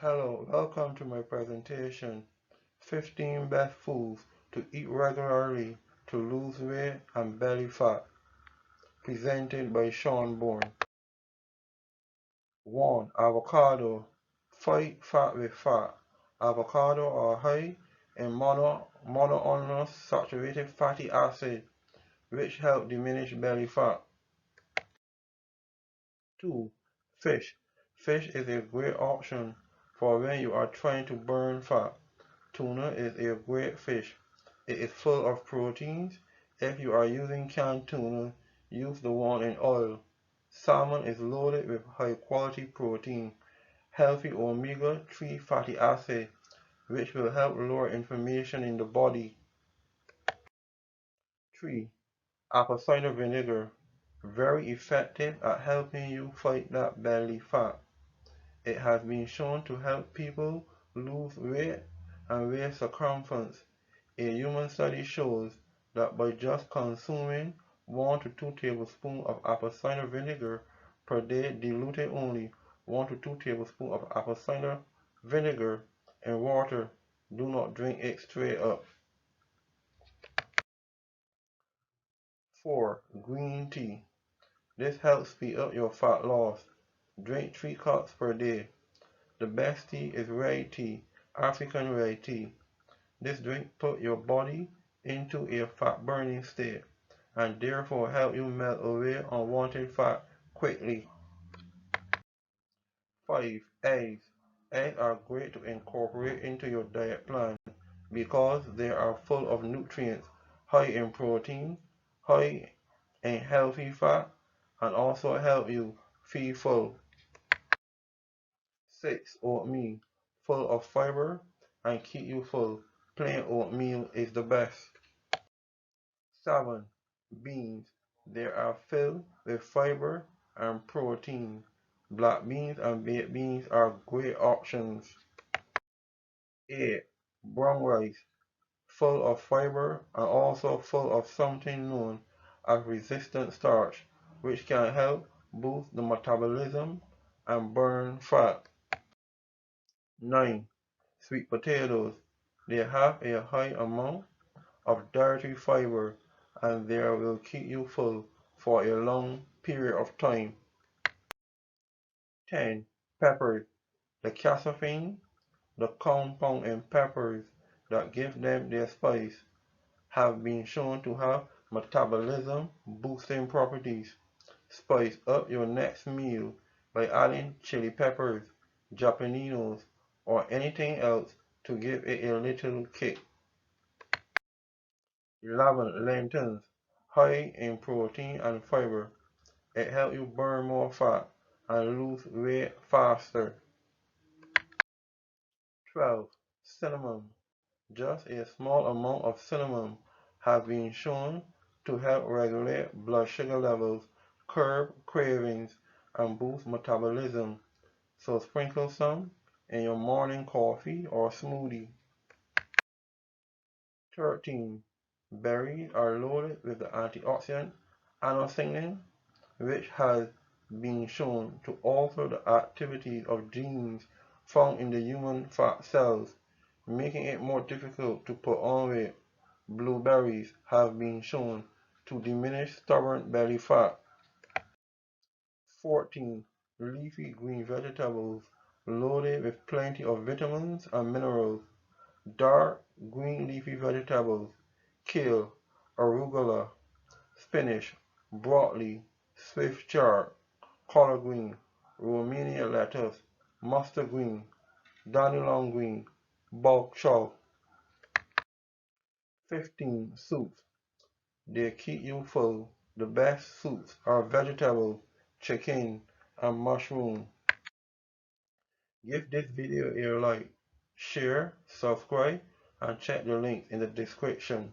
Hello, welcome to my presentation, 15 Best Foods to Eat Regularly to Lose Weight and Belly Fat, presented by Sean Bourne. 1. Avocado. Fight fat with fat. Avocado are high in monounsaturated fatty acid, which help diminish belly fat. 2. Fish. Fish is a great option for when you are trying to burn fat. Tuna is a great fish. It is full of proteins. If you are using canned tuna, use the one in oil. Salmon is loaded with high quality protein, healthy omega-3 fatty acid, which will help lower inflammation in the body. 3. Apple cider vinegar. Very effective at helping you fight that belly fat. It has been shown to help people lose weight and waist circumference. A human study shows that by just consuming 1 to 2 tablespoons of apple cider vinegar per day, diluted only 1 to 2 tablespoons of apple cider vinegar in water. Do not drink it straight up. 4. Green tea. This helps speed up your fat loss. Drink 3 cups per day. The best tea is red tea, African red tea. This drink puts your body into a fat-burning state and therefore help you melt away unwanted fat quickly. 5. Eggs. Eggs are great to incorporate into your diet plan because they are full of nutrients, high in protein, high in healthy fat, and also help you feel full. 6. Oatmeal. Full of fiber and keep you full. Plain oatmeal is the best. 7. Beans. They are filled with fiber and protein. Black beans and baked beans are great options. 8. Brown rice. Full of fiber and also full of something known as resistant starch, which can help boost the metabolism and burn fat. 9. Sweet potatoes. They have a high amount of dietary fiber and they will keep you full for a long period of time. 10. Peppers. The caffeine, the compound in peppers that give them their spice, have been shown to have metabolism boosting properties. Spice up your next meal by adding chili peppers, jalapenos, or anything else to give it a little kick. 11. Lentils. High in protein and fiber. It helps you burn more fat and lose weight faster. 12. Cinnamon. Just a small amount of cinnamon has been shown to help regulate blood sugar levels, curb cravings, and boost metabolism. So sprinkle some in your morning coffee or smoothie. 13. Berries are loaded with the antioxidant anthocyanin, which has been shown to alter the activity of genes found in the human fat cells, making it more difficult to put on weight. Blueberries have been shown to diminish stubborn belly fat. 14. Leafy green vegetables loaded with plenty of vitamins and minerals. Dark green leafy vegetables, kale, arugula, spinach, broccoli, Swiss chard, collard green, Romania lettuce, mustard green, dandelion green, bok choy. 15. Soups. They keep you full. The best soups are vegetable, chicken, and mushroom. Give this video a like, share, subscribe, and check the link in the description.